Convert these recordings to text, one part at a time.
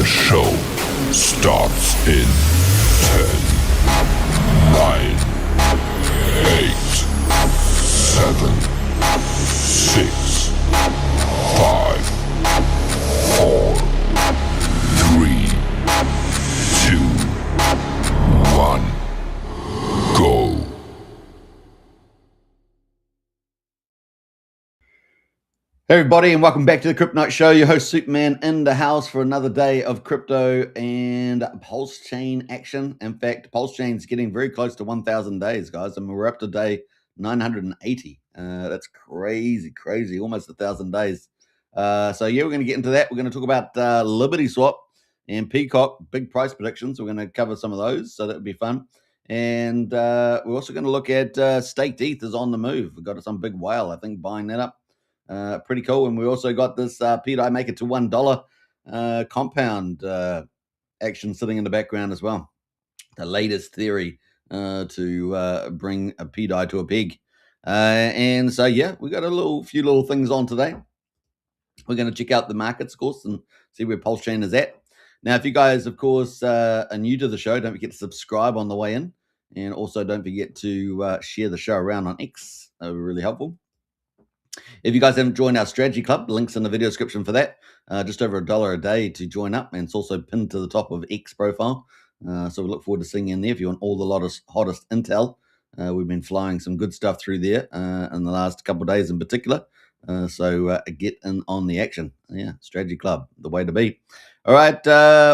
The show starts in 10, 9, 8, 7, 6, 5, 4, 3, 2, 1, go. Hey everybody, and welcome back to the Crypto Night Show. Your host Superman in the house for another day of crypto and Pulsechain action. In fact, Pulsechain's getting very close to 1,000 days, guys. I mean, we're up to day 980. That's crazy, almost 1,000 days. So yeah, we're going to get into that. We're going to talk about LibertySwap and PCock, big price predictions. We're going to cover some of those, so that would be fun. And we're also going to look at stETH is on the move. We've got some big whale, I think, buying that up. Pretty cool. And we also got this PUSD make it to $1 compound action sitting in the background as well. The latest theory to bring a PUSD to a peg. And so, yeah, we got a few little things on today. We're going to check out the markets, of course, and see where Pulsechain is at. Now, if you guys, of course, are new to the show, don't forget to subscribe on the way in. And also don't forget to share the show around on X. That would be really helpful. If you guys haven't joined our strategy club, links in the video description for that. Just over $1 a day to join up, and it's also pinned to the top of X profile. So we look forward to seeing you in there if you want all the hottest intel. We've been flying some good stuff through there in the last couple of days in particular. So get in on the action. Yeah, strategy club, the way to be. All right,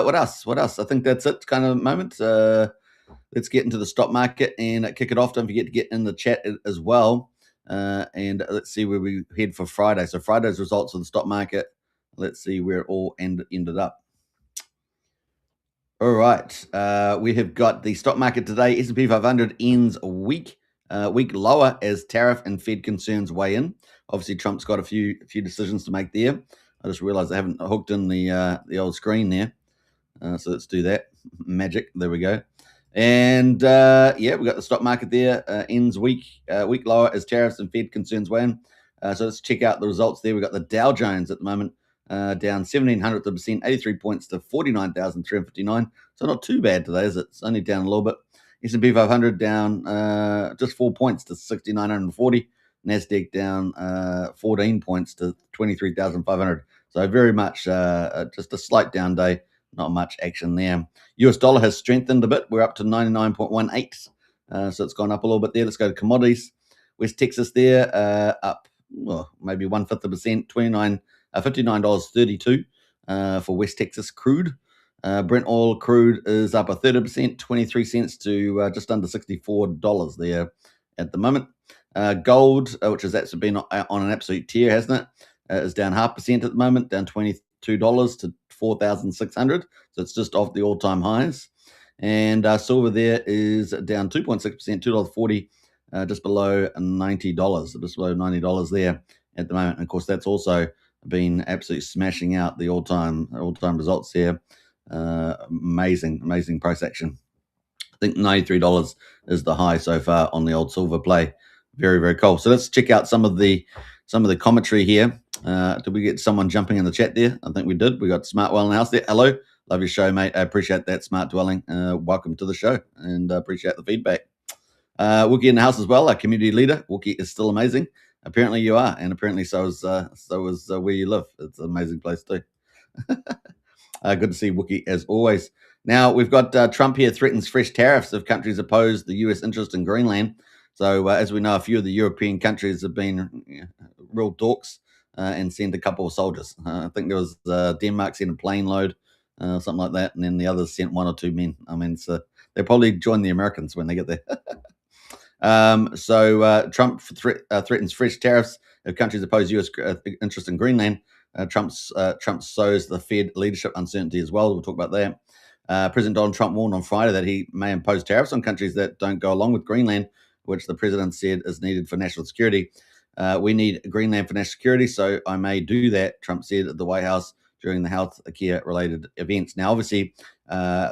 what else? I think that's it kind of moment. Let's get into the stock market and kick it off. Don't forget to get in the chat as well. And let's see where we head for Friday. So Friday's results of the stock market. Let's see where it all ended up. All right. We have got the stock market today. S&P 500 ends a week lower as tariff and Fed concerns weigh in. Obviously, Trump's got a few decisions to make there. I just realized I haven't hooked in the old screen there. So let's do that. Magic. There we go. And yeah, we got the stock market there. Ends week lower as tariffs and Fed concerns weigh in. So let's check out the results there. We got the Dow Jones at the moment down 0.17%, 83 points to 49,359. So not too bad today, is it? It's only down a little bit. S&P 500 down just 4 points to 6,940. Nasdaq down 14 points to 23,500. So very much just a slight down day. Not much action there. US dollar has strengthened a bit. We're up to 99.18. So it's gone up a little bit there. Let's go to commodities. West Texas there up, well, maybe 1/5%, $59.32 for West Texas crude. Brent oil crude is up 1/3%, 23 cents to just under $64 there at the moment. Gold, which has actually been on an absolute tear, hasn't it? Is down 0.5% at the moment, down $22 to 4,600. So it's just off the all-time highs. And silver there is down 2.6%, $2.40, just below $90, just below $90 there at the moment. And of course, that's also been absolutely smashing out the all-time results here. Amazing price action. I think $93 is the high so far on the old silver play. Very cool. So let's check out some of the commentary here. Did we get someone jumping in the chat there? I think we did. We got Smart Well in the house there. Hello. Love your show, mate. I appreciate that, Smart Dwelling. Welcome to the show, and appreciate the feedback. Wookie in the house as well, our community leader. Wookie is still amazing. Apparently you are, and apparently so is where you live. It's an amazing place too. Good to see Wookie as always. Now we've got Trump here threatens fresh tariffs if countries oppose the U.S. interest in Greenland. So as we know, a few of the European countries have been real dorks and sent a couple of soldiers. I think there was Denmark sent a plane load, something like that, and then the others sent 1 or 2 men. I mean, so they'll probably join the Americans when they get there. So Trump threatens fresh tariffs if countries oppose U.S. interest in Greenland. Trump sows the Fed leadership uncertainty as well. We'll talk about that. President Donald Trump warned on Friday that he may impose tariffs on countries that don't go along with Greenland, which the president said is needed for national security. We need Greenland for national security, so I may do that, Trump said at the White House during the health care-related events. Now, obviously,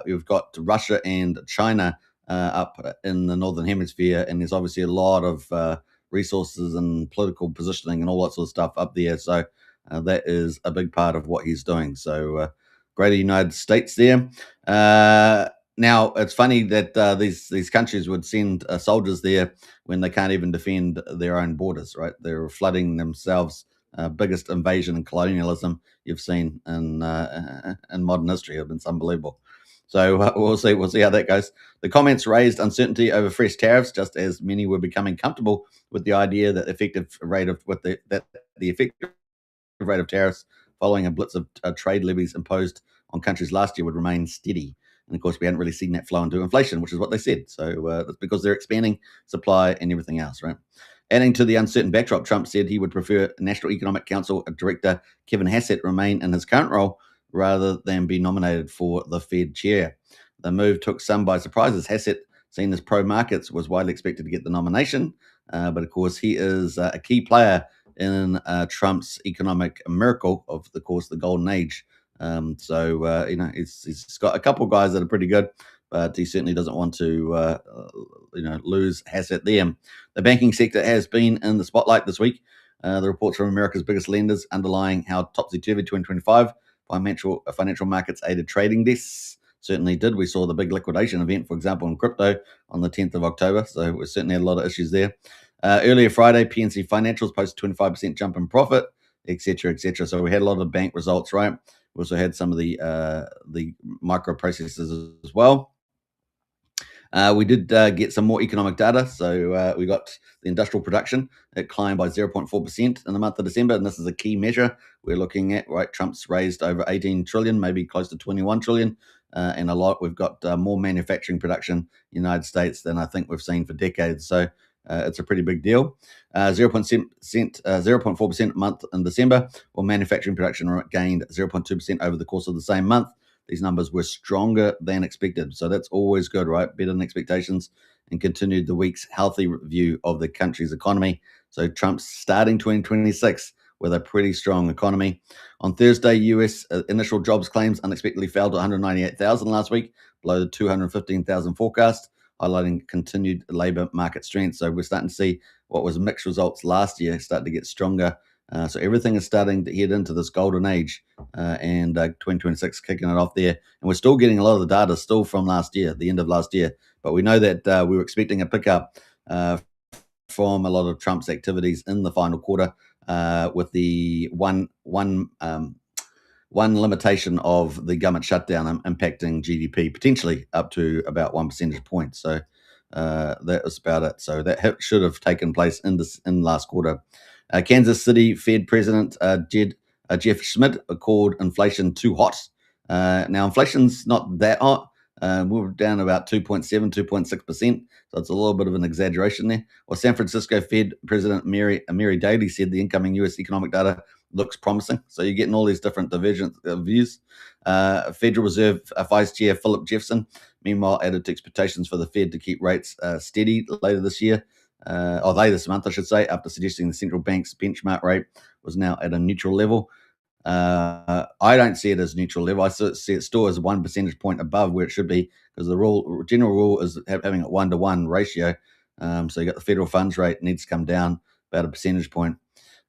we've got Russia and China up in the Northern Hemisphere, and there's obviously a lot of resources and political positioning and all that sort of stuff up there. So that is a big part of what he's doing. So greater United States there. Now, it's funny that these countries would send soldiers there when they can't even defend their own borders, right? They're flooding themselves. Biggest invasion and colonialism you've seen in modern history. It's unbelievable. So we'll see how that goes. The comments raised uncertainty over fresh tariffs, just as many were becoming comfortable with the idea that the effective rate of tariffs following a blitz of trade levies imposed on countries last year would remain steady. And of course, we hadn't really seen that flow into inflation, which is what they said. So that's because they're expanding supply and everything else, right? Adding to the uncertain backdrop, Trump said he would prefer National Economic Council Director Kevin Hassett remain in his current role rather than be nominated for the Fed chair. The move took some by surprise, as Hassett, seen as pro-markets, was widely expected to get the nomination. But of course, he is a key player in Trump's economic miracle of, course, the golden age. He's got a couple of guys that are pretty good, but he certainly doesn't want to, lose Hassett there. The banking sector has been in the spotlight this week. The reports from America's biggest lenders underlying how topsy-turvy 2025 financial markets aided trading desks certainly did. We saw the big liquidation event, for example, in crypto on the 10th of October. So we certainly had a lot of issues there. Earlier Friday, PNC Financials posted 25% jump in profit, etc., etc. So we had a lot of bank results, right? We also had some of the microprocessors as well. We did get some more economic data. So we got the industrial production. It climbed by 0.4% in the month of December, and this is a key measure we're looking at, right? Trump's raised over 18 trillion, maybe close to 21 trillion, and we've got more manufacturing production in the United States than I think we've seen for decades. So it's a pretty big deal. 0.4% a month in December, while manufacturing production gained 0.2% over the course of the same month. These numbers were stronger than expected. So that's always good, right? Better than expectations, and continued the week's healthy review of the country's economy. So Trump's starting 2026 with a pretty strong economy. On Thursday, U.S. Initial jobs claims unexpectedly fell to 198,000 last week, below the 215,000 forecast, highlighting continued labor market strength. So we're starting to see what was mixed results last year start to get stronger. So everything is starting to head into this golden age, and 2026 kicking it off there. And we're still getting a lot of the data still from last year, the end of last year. But we know that we were expecting a pickup from a lot of Trump's activities in the final quarter, with the one limitation of the government shutdown impacting GDP potentially up to about 1 percentage point. So that was about it. So that should have taken place in last quarter. Kansas City Fed President Jeff Schmidt called inflation too hot. Now, inflation's not that hot. We're down about 2.7, 2.6%. So it's a little bit of an exaggeration there. Well, San Francisco Fed President Mary Daly said the incoming U.S. economic data looks promising. So you're getting all these different divergent views. Federal Reserve Vice Chair Philip Jefferson, meanwhile, added to expectations for the Fed to keep rates steady later this year. Later this month, I should say, after suggesting the central bank's benchmark rate was now at a neutral level. I don't see it as neutral level. I see it still as 1 percentage point above where it should be, because the general rule is having a 1-to-1 ratio. So you got the federal funds rate needs to come down about a percentage point.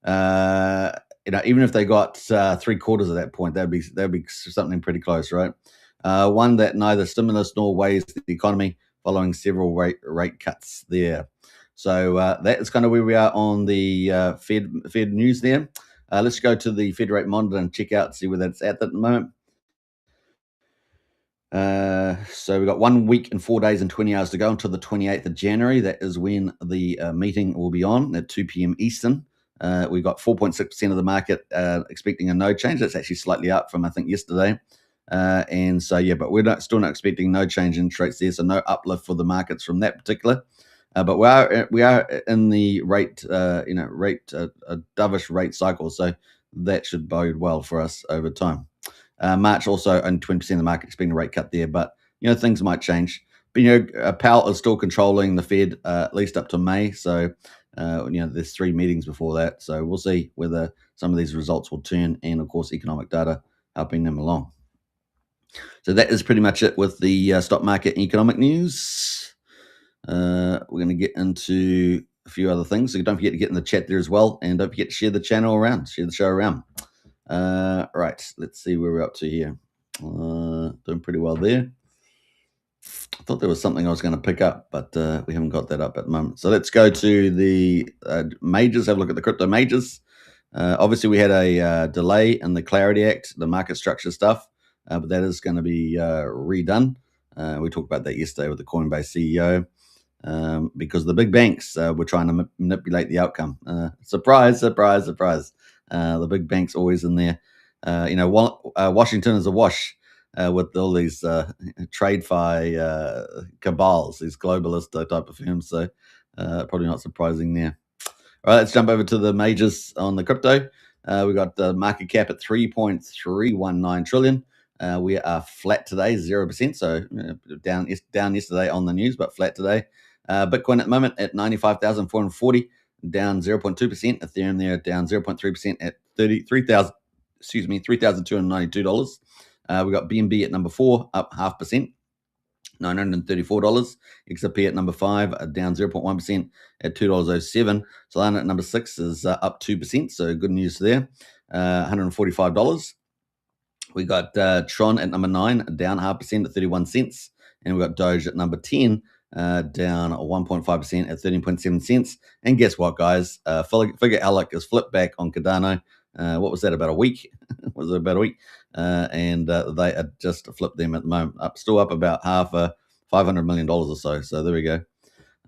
Even if they got 3/4 of that point, that'd be something pretty close, right? One that neither stimulus nor weighs the economy, following several rate cuts there. So that is kind of where we are on the Fed news there. Let's go to the Fed rate monitor and check out, see where that's at the moment. So we've got 1 week and 4 days and 20 hours to go until the 28th of January. That is when the meeting will be on at 2 p.m. Eastern. We've got 4.6% of the market expecting a no change. That's actually slightly up from, I think, yesterday. But we're still not expecting no change in interest rates there, so no uplift for the markets from that particular. But we are in the dovish rate cycle, so that should bode well for us over time. March also only 20% of the market expecting a rate cut there, but things might change. But Powell is still controlling the Fed at least up to May, so there's 3 meetings before that. So we'll see whether some of these results will turn, and of course economic data helping them along. So that is pretty much it with the stock market and economic news. We're going to get into a few other things. So don't forget to get in the chat there as well. And don't forget to share the show around. Right, let's see where we're up to here. Doing pretty well there. I thought there was something I was going to pick up, but we haven't got that up at the moment. So let's go to the majors, have a look at the crypto majors. Obviously, we had a delay in the Clarity Act, the market structure stuff, but that is going to be redone. We talked about that yesterday with the Coinbase CEO. Because the big banks were trying to manipulate the outcome. Surprise, surprise, surprise. The big banks always in there. Washington is a wash with all these TradeFi cabals, these globalist type of firms. So probably not surprising there. All right, let's jump over to the majors on the crypto. We got the market cap at 3.319 trillion. We are flat today, 0%. So down yesterday on the news, but flat today. Bitcoin at the moment at 95,440, down 0.2%. Ethereum there down 0.3% at $3,292. We got BNB at number 4, up 0.5%. $934. XRP at number 5, down 0.1% at $2.07. Solana at number 6 is up 2%, so good news there. $145. We got Tron at number 9, down 0.5% at 31 cents. And we got Doge at number 10, down 1.5% at 13.7 cents. And guess what, guys? Figure Alec is flipped back on Cardano. What was that, about a week? Was it about a week? And they are just flipped them at the moment. Still up about half $500 million or so. So there we go.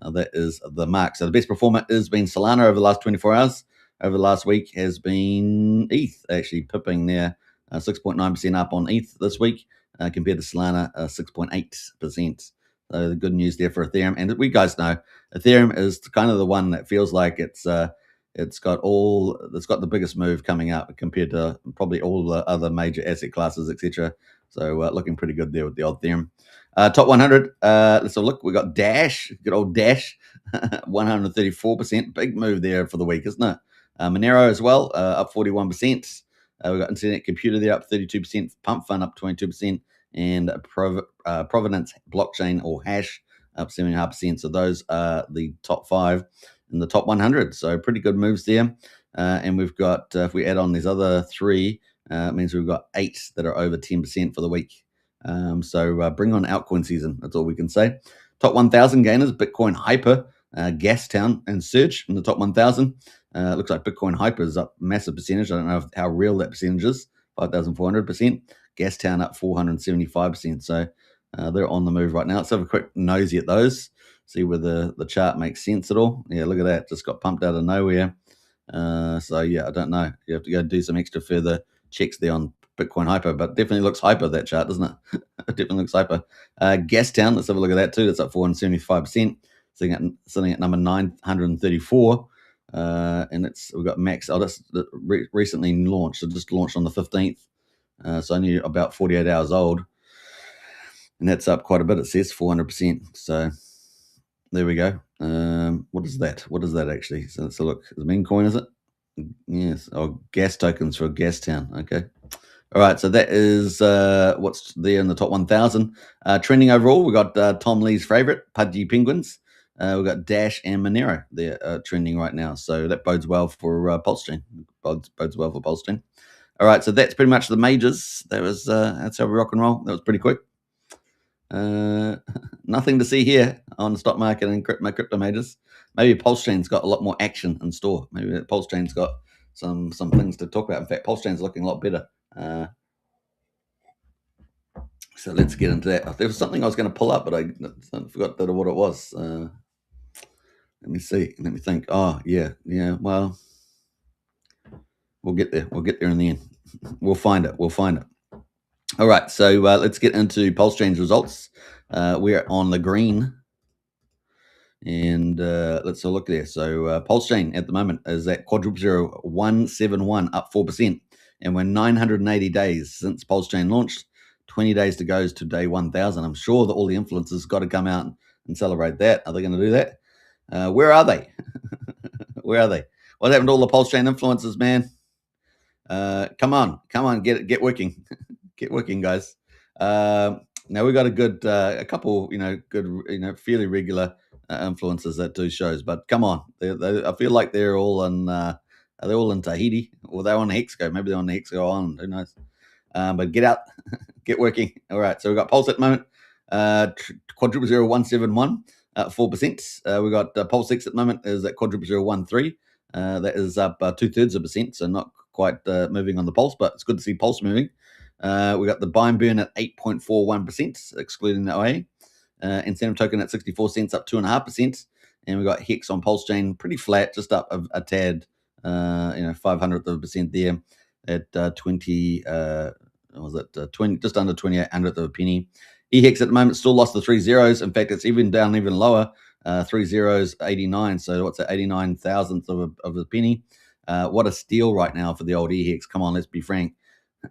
That is the mark. So the best performer has been Solana over the last 24 hours. Over the last week has been ETH, actually pipping there 6.9% up on ETH this week compared to Solana, 6.8%. So the good news there for Ethereum. And we guys know Ethereum is kind of the one that feels like it's got the biggest move coming up compared to probably all the other major asset classes, etc. So looking pretty good there with the old Ethereum. Top 100. Let's have a look. We got Dash, good old Dash, 134%. Big move there for the week, isn't it? Monero as well, up 41%. We got Internet Computer there up 32%. Pump Fund up 22%. And Provenance Blockchain or Hash up 7.5%. So those are the top 5 in the top 100. So pretty good moves there. And we've got, if we add on these other 3, it means we've got 8 that are over 10% for the week. So bring on altcoin season. That's all we can say. Top 1,000 gainers, Bitcoin Hyper, Gastown, and Surge in the top 1,000. Looks like Bitcoin Hyper is up massive percentage. I don't know how real that percentage is, 5,400%. Gastown up 475%. So they're on the move right now. Let's have a quick nosy at those. See whether the chart makes sense at all. Yeah, look at that. Just got pumped out of nowhere. So, yeah, I don't know. You have to go do some extra further checks there on Bitcoin Hyper, but definitely looks hyper, that chart, doesn't it? It definitely looks hyper. Gastown, let's have a look at that too. That's up 475%. Sitting at number 934. And we've got Max. Recently launched. It just launched on the 15th. So only about 48 hours old. And that's up quite a bit. It says 400%. So there we go. What is that? What is that actually? So let's look. Is it meme coin, is it? Yes. Oh, gas tokens for Gastown. Okay. All right. So that is what's there in the top 1,000. Trending overall, we got Tom Lee's favorite, Pudgy Penguins. We've got Dash and Monero. They're trending right now. So that bodes well for Pulsechain. Bodes well for Pulsechain. All right. So that's pretty much the majors. That's how we rock and roll. That was pretty quick. Nothing to see here on the stock market and crypto majors. Maybe Pulsechain's got a lot more action in store. Maybe Pulsechain's got some things to talk about. In fact, Pulsechain's looking a lot better. So let's get into that. There was something I was going to pull up, but I forgot what it was. Let me see. Let me think. Oh, yeah. Well, we'll get there. We'll get there in the end. We'll find it. All right, so let's get into Pulsechain's results. We're on the green, and let's have a look there. So Pulsechain at the moment is at quadruple 171, up 4%, and we're 980 days since Pulsechain launched. 20 days to go to day 1,000. I'm sure that all the influencers got to come out and celebrate that. Are they going to do that? Where are they? Where are they? What happened to all the Pulsechain influencers, man? Come on, get working. Get working, guys. Now we've got a couple, good, fairly regular influencers that do shows. But come on, I feel like they're all in. Are they all in Tahiti, or they're on Hexco? Maybe they're on the Hexco Island. Who knows? But get out get working. All right, so we've got Pulse at the moment, quadruple 0171, 4%. We got Pulsex at the moment is at quadruple 013. That is up 2/3%, so not quite moving on the Pulse, but it's good to see Pulse moving. We got the buy and burn at 8.41%, excluding the OA. Incentive token at 64 cents, up 2.5%. And we got Hex on Pulsechain pretty flat, just up a tad, 0.05% there at 20. Was it 20? Just under 2800th of a penny. EHEX at the moment still lost the 3 zeros. In fact, it's even down even lower. 3 zeros, 89. So what's that? 89 thousandths of a penny. What a steal right now for the old EHEX. Come on, let's be frank.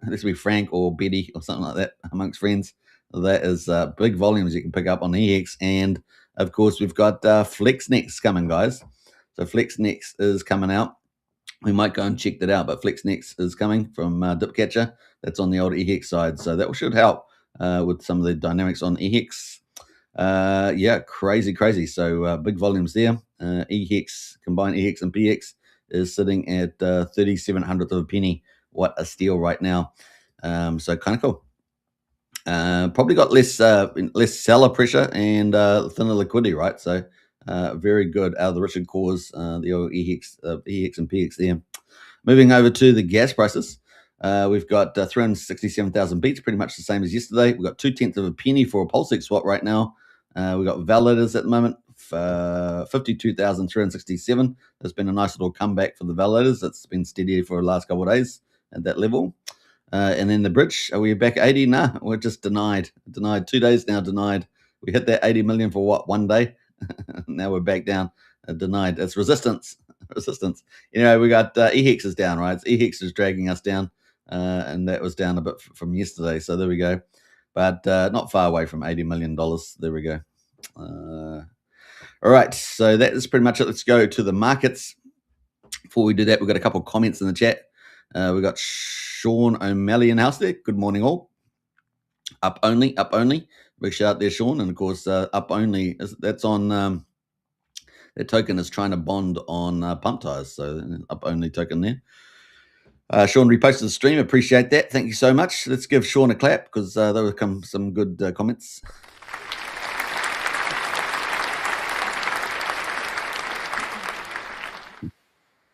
Let's be Frank or Betty or something like that amongst friends. That is big volumes you can pick up on EX. And of course, we've got FlexNext coming, guys. So FlexNext is coming out. We might go and check that out, but FlexNext is coming from Dipcatcher. That's on the old EX side. So that should help with some of the dynamics on EX. Yeah, crazy. So big volumes there. EX, combined EX and PX is sitting at 3700th of a penny. What a steal right now. So kind of cool. Probably got less seller pressure and thinner liquidity, right? So very good out of the Richard cores, the old EX and PX there. Moving over to the gas prices. We've got 367,000 beats, pretty much the same as yesterday. We've got 0.2 of a penny for a Pulsechain swap right now. We've got validators at the moment, 52,367. There's been a nice little comeback for the validators. It's been steady for the last couple of days at that level. And then the bridge, are we back at 80? Nah, we're just denied. 2 days now, denied. We hit that 80 million for what, 1 day? Now we're back down, denied. It's resistance. We got EHEX is down, right? EHEX is dragging us down, and that was down a bit from yesterday. So there we go. But not far away from $80 million. There we go. All right, so that is pretty much it. Let's go to the markets. Before we do that, we've got a couple of comments in the chat. We've got Sean O'Malley in house there. Good morning, all. Up only. Big shout out there, Sean. And of course, up only, that's on, that token is trying to bond on pump tires. So up only token there. Sean reposted the stream. Appreciate that. Thank you so much. Let's give Sean a clap because there were some good comments.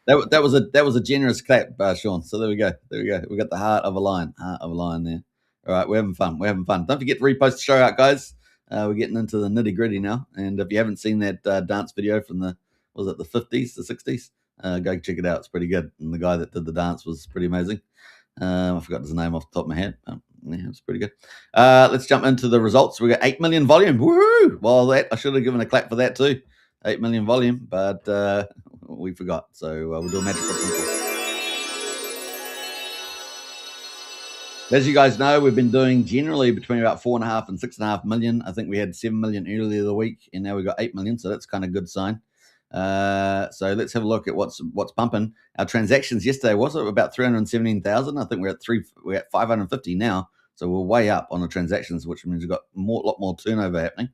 That was a generous clap, Sean. So there we go. We got the heart of a lion there. All right, we're having fun. Don't forget to repost the show out, guys. We're getting into the nitty gritty now. And if you haven't seen that dance video from the 50s, the 60s, go check it out. It's pretty good. And the guy that did the dance was pretty amazing. I forgot his name off the top of my head. Yeah, it's pretty good. Let's jump into the results. We got 8 million volume. Woohoo! Well, I should have given a clap for that too. 8 million volume, but we forgot. So we'll do a magic trick. As you guys know, we've been doing generally between about 4.5 and 6.5 million. I think we had 7 million earlier the week, and now we've got 8 million. So that's kind of a good sign. So let's have a look at what's pumping. Our transactions yesterday was about 317,000. I think we're at 550 now. So we're way up on the transactions, which means we've got a lot more turnover happening.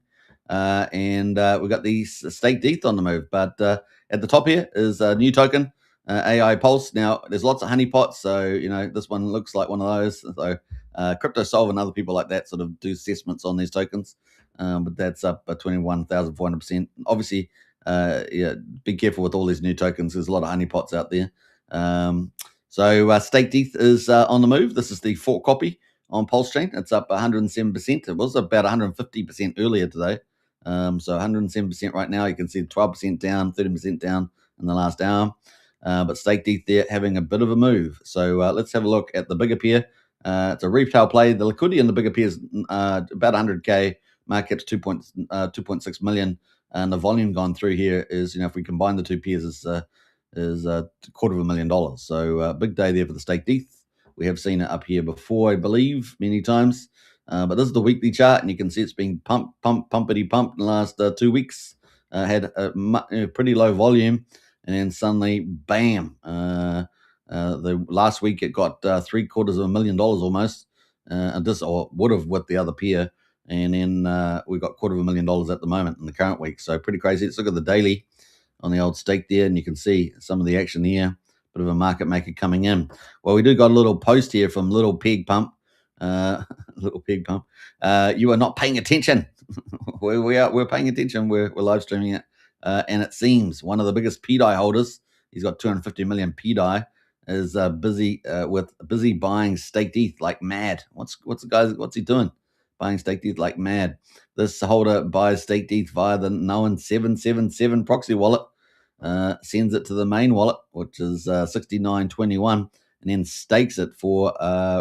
And we've got the stETH on the move. But at the top here is a new token, AI Pulse. Now, there's lots of honeypots. So, this one looks like one of those. So CryptoSolve and other people like that sort of do assessments on these tokens. But that's up 21,400%. Obviously, be careful with all these new tokens. There's a lot of honeypots out there. So stETH is on the move. This is the fork copy on Pulsechain. It's up 107%. It was about 150% earlier today. So 107% right now. You can see 12% down, 13% down in the last hour. But stETH there having a bit of a move. So let's have a look at the bigger pair. It's a retail play. The liquidity in the bigger pair is about 100K. Market's 2.6 million. And the volume gone through here is, if we combine the two pairs, is $250,000. So big day there for the stETH. We have seen it up here before, I believe, many times. But this is the weekly chart, and you can see it's been pumpity pumped in the last 2 weeks. Had a pretty low volume, and then suddenly, bam! The last week it got $750,000 almost, and this or would have with the other pair, and then we got $250,000 at the moment in the current week. So pretty crazy. Let's look at the daily on the old stake there, and you can see some of the action here. Bit of a market maker coming in. Well, we do got a little post here from Little Peg Pump. Little pig pump. You are not paying attention. We're paying attention. We're live streaming it. And it seems one of the biggest PDI holders, he's got 250 million PDI, is busy buying staked ETH like mad. What's he doing? Buying staked ETH like mad. This holder buys staked ETH via the known 777 proxy wallet, sends it to the main wallet, which is 6921, and then stakes it for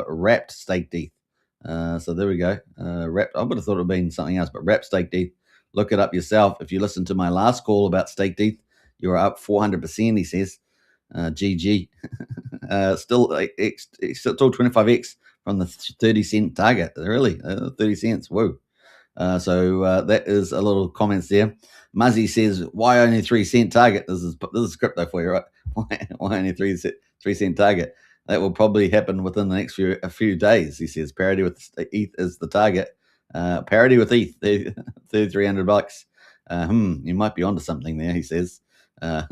wrapped staked ETH. So there we go. Wrapped. I would have thought it would have been something else, but wrapped staked ETH. Look it up yourself. If you listen to my last call about staked ETH, you are up 400%. He says, GG. Still 25x from the 30-cent target. Really, 30 cents. Whoa. So that is a little comments there. Muzzy says, "Why only 3-cent target?" This is crypto for you, right? Why only 3-cent target? That will probably happen within the next few days. He says parity with ETH is the target. Parity with ETH, $3,300. You might be onto something there. He says. I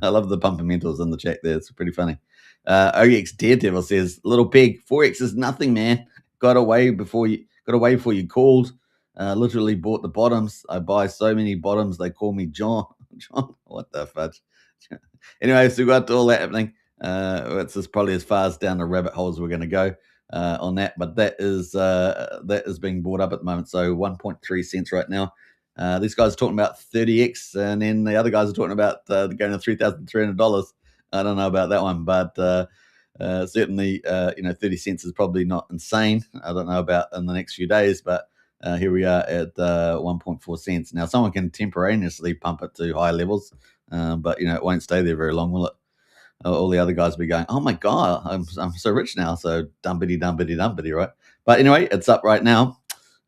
love the pumpamentals in the chat there. It's pretty funny. OX Daredevil says, "Little pig, 4x is nothing, man. Got away before you called. Literally bought the bottoms. I buy so many bottoms. They call me John. John, what the fudge?" Anyway, so we got all that happening. It's just probably as far as down the rabbit holes we're going to go on that. But that is being bought up at the moment. So 1.3 cents right now. These guys are talking about 30x, and then the other guys are talking about going to $3,300. I don't know about that one, but certainly 30 cents is probably not insane. I don't know about in the next few days, but here we are at 1.4 cents. Now, someone can temporarily pump it to high levels, but it won't stay there very long, will it? All the other guys will be going, "Oh my god, I'm so rich now." So dumpity, right? But anyway, it's up right now.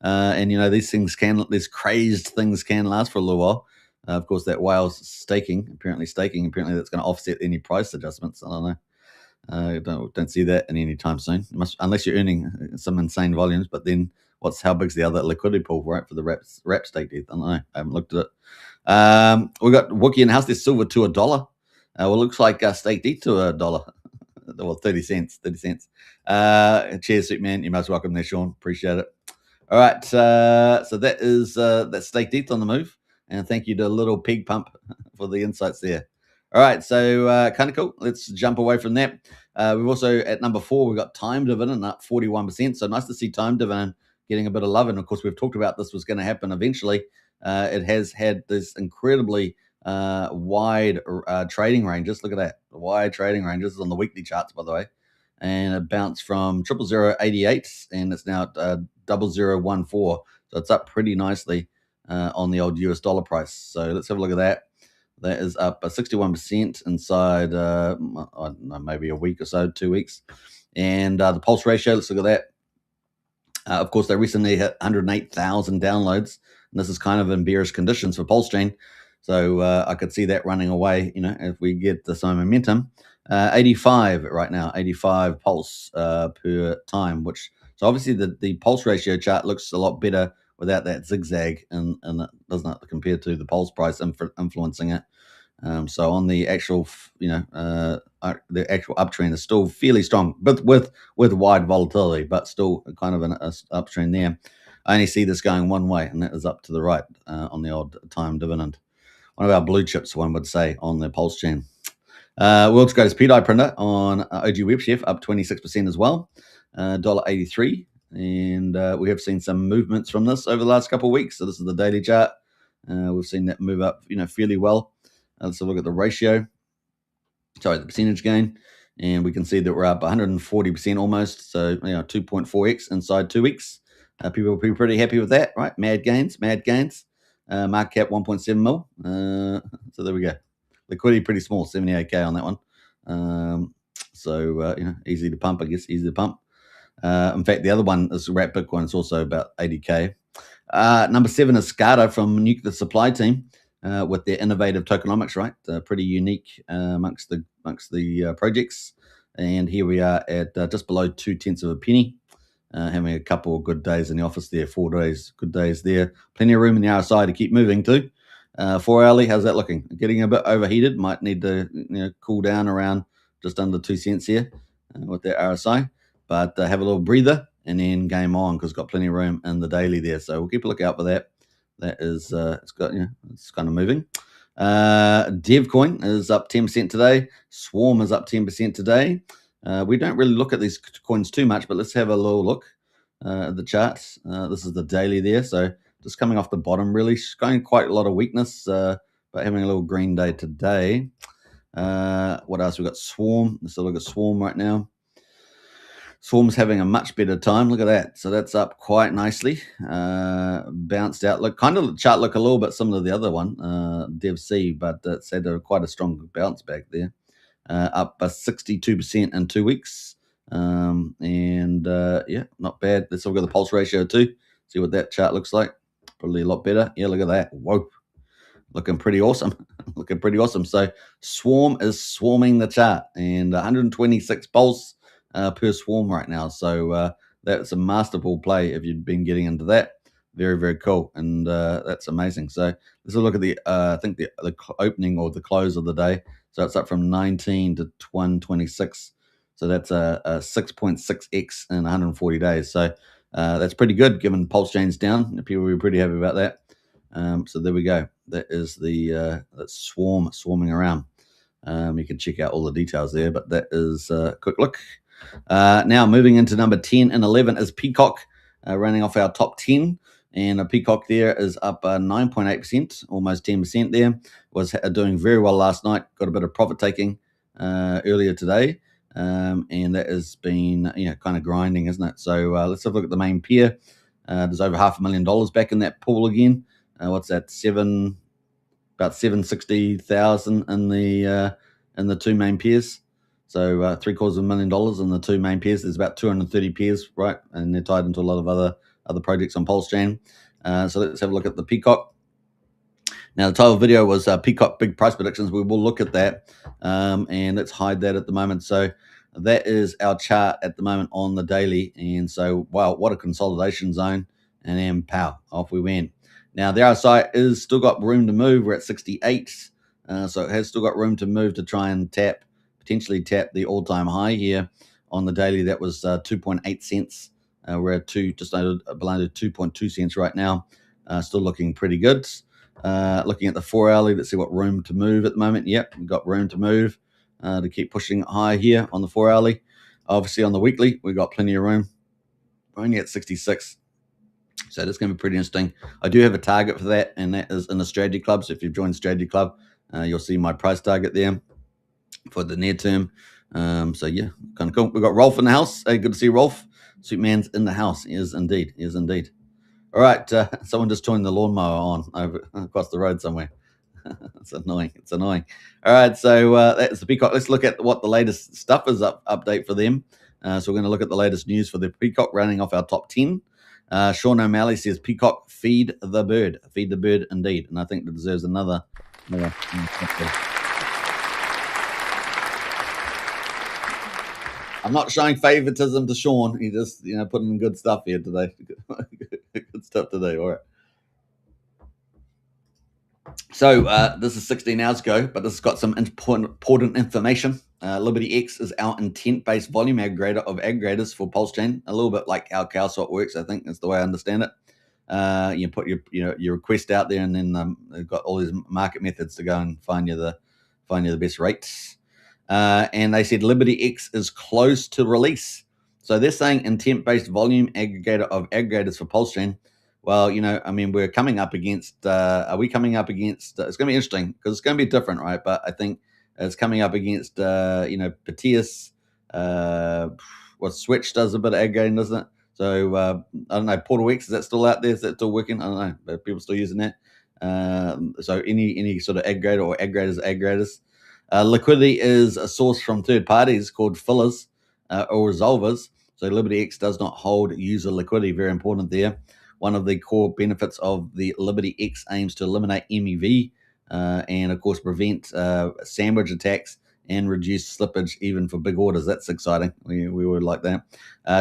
And these crazed things can last for a little while. Of course, that whale's apparently that's going to offset any price adjustments. I don't know. Don't see that in any time soon. Unless you're earning some insane volumes. But then, how big's the other liquidity pool, right, for the wrap stake ETH? I don't know. I haven't looked at it. We got Wookie in the house. There's silver to $1. Well, looks like staked ETH to $1. Well, 30 cents. 30 cents. Cheers, Superman. You're most welcome there, Sean. Appreciate it. All right, so that is that staked ETH on the move, and thank you to Little Pig Pump for the insights there. All right, so kind of cool. Let's jump away from that. We've also at number 4 we've got time dividend up 41%. So nice to see time dividend getting a bit of love, and of course we've talked about this was going to happen eventually. It has had this incredibly wide trading ranges. Look at that, wide trading ranges on the weekly charts, by the way. And it bounced from 00088, and it's now at 0014. So it's up pretty nicely on the old US dollar price. So let's have a look at that. That is up 61% inside, I don't know, maybe a week or so, 2 weeks. And the pulse ratio, let's look at that. Of course, they recently hit 108,000 downloads. And this is kind of in bearish conditions for Pulsechain. So I could see that running away, if we get some momentum. 85 right now, 85 pulse per time, so obviously the pulse ratio chart looks a lot better without that zigzag, and it doesn't compare to the pulse price influencing it. So on the actual, the actual uptrend is still fairly strong, but with wide volatility, but still kind of an uptrend there. I only see this going one way, and that is up to the right on the old time dividend. One of our blue chips, one would say, on the Pulsechain. World's greatest PDI printer on OG WebChef, up 26% as well, $1.83. And we have seen some movements from this over the last couple of weeks. So this is the daily chart. We've seen that move up, fairly well. Let's have a look at the ratio. Sorry, the percentage gain. And we can see that we're up 140% almost. So, 2.4x inside 2 weeks. People will be pretty happy with that, right? Mad gains. Market cap 1.7 mil. So there we go. Liquidity pretty small, 78k on that one. So easy to pump, I guess. Easy to pump. In fact, the other one is Wrap Bitcoin. It's also about 80k. Number 7 is SCADA from the Supply Team with their innovative tokenomics, right? Pretty unique amongst the projects. And here we are at just below 0.2 of a penny. Having a couple of good days in the office there, 4 days, good days there. Plenty of room in the RSI to keep moving too. 4 hourly, how's that looking? Getting a bit overheated. Might need to cool down around just under 2 cents here with that RSI. But have a little breather and then game on, because it's got plenty of room in the daily there. So we'll keep a lookout for that. That is, it's got, it's kind of moving. Devcoin is up 10% today. Swarm is up 10% today. We don't really look at these coins too much, but let's have a little look at the charts. This is the daily there. So just coming off the bottom, really showing quite a lot of weakness, but having a little green day today. What else? We've got Swarm. Let's look at Swarm right now. Swarm's having a much better time. Look at that. So that's up quite nicely. Bounced out. Look, kind of chart look a little bit similar to the other one, DevC, but it's had quite a strong bounce back there. Up by 62% in 2 weeks. Yeah, not bad. Let's look at the pulse ratio too. See what that chart looks like. Probably a lot better. Yeah, look at that. Whoa. Looking pretty awesome. Looking pretty awesome. So Swarm is swarming the chart, and 126 pulse per swarm right now. So that's a masterful play if you've been getting into that. Very, very cool. And that's amazing. So let's look at the, I think the opening or the close of the day. So it's up from 19 to 126. So that's a 6.6x in 140 days. So that's pretty good given Pulsechain's down. People will be pretty happy about that. So there we go. That is the swarming around. You can check out all the details there, but that is a quick look. Now moving into number 10 and 11 is PCock, running off our top 10. And a PCock there is up 9.8%, almost 10% there. Was doing very well last night. Got a bit of profit taking earlier today. And that has been kind of grinding, isn't it? So let's have a look at the main pair. There's over $500,000 back in that pool again. What's that? About 760,000 in the two main pairs. So $750,000 in the two main pairs. There's about 230 pairs, right? And they're tied into a lot of other projects on Pulsechain. So let's have a look at the PCock. Now the title of the video was PCock big price predictions. We will look at that, and let's hide that at the moment. So that is our chart at the moment on the daily. And so, wow, what a consolidation zone. And then pow, off we went. Now the RSI is still got room to move. We're at 68, so it has still got room to move to try and potentially tap the all-time high here on the daily. That was 2.8 cents. We're at just below 2.2 cents right now. Still looking pretty good. Looking at the 4 hourly, let's see what room to move at the moment. Yep, we've got room to move to keep pushing high here on the 4 hourly. Obviously on the weekly, we've got plenty of room. We're only at 66. So that's going to be pretty interesting. I do have a target for that, and that is in the strategy club. So if you've joined the strategy club, you'll see my price target there for the near term. So yeah, kind of cool. We've got Rolf in the house. Hey, good to see Rolf. Superman's in the house. He is indeed. He is indeed. All right. Someone just turned the lawnmower on over across the road somewhere. It's annoying. It's annoying. All right. So that's the PCock. Let's look at what the latest stuff is update for them. So we're going to look at the latest news for the PCock running off our top 10. Sean O'Malley says, PCock, feed the bird. Feed the bird indeed. And I think that deserves another. I'm not showing favoritism to Sean. He just, putting in good stuff here today. Good stuff today. All right. So this is 16 hours ago, but this has got some important information. LibertyX is our intent-based volume aggregator of aggregators for Pulsechain. A little bit like how CowSwap works, I think. That's the way I understand it. You put your request out there, and then they've got all these market methods to go and find you the best rates. And they said LibertyX is close to release. So they're saying intent-based volume aggregator of aggregators for Pulsechain. Well, we're coming up against, are we coming up against, it's going to be interesting because it's going to be different, right? But I think it's coming up against, Petius, Switch does a bit of aggregating, doesn't it? So, I don't know, Portal X, is that still out there? Is that still working? I don't know, but people still using that. So any sort of aggregator or aggregators. Liquidity is a source from third parties called fillers or resolvers. So LibertyX does not hold user liquidity. Very important there. One of the core benefits of the LibertyX aims to eliminate MEV and, of course, prevent sandwich attacks and reduce slippage even for big orders. That's exciting. We would like that.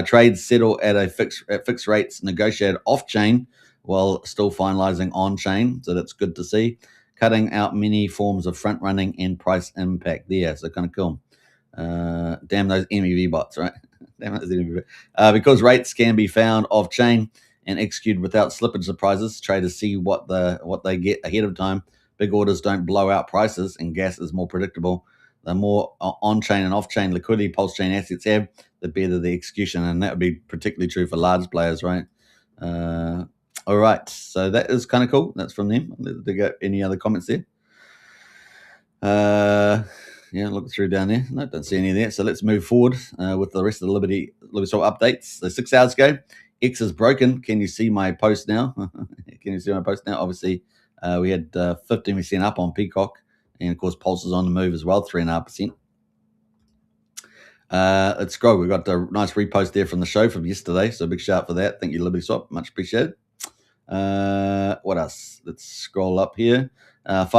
Trades settle at fixed rates negotiated off-chain while still finalizing on-chain. So that's good to see. Cutting out many forms of front-running and price impact there. So kind of cool. Damn those MEV bots, right? Damn it, because rates can be found off-chain and executed without slippage surprises, traders see what they get ahead of time. Big orders don't blow out prices, and gas is more predictable. The more on-chain and off-chain liquidity Pulsechain assets have, the better the execution, and that would be particularly true for large players, right? All right, so that is kind of cool. That's from them. Did they got any other comments there? Yeah, look through down there. No, don't see any of that. So let's move forward with the rest of the LibertySwap updates. So 6 hours ago, X is broken. Can you see my post now? Can you see my post now? Obviously, we had 15% up on PCock, and of course, Pulse is on the move as well, 3.5%. Let's go. We got a nice repost there from the show from yesterday, so big shout for that. Thank you, LibertySwap. Much appreciated. What else? Let's scroll up here. 5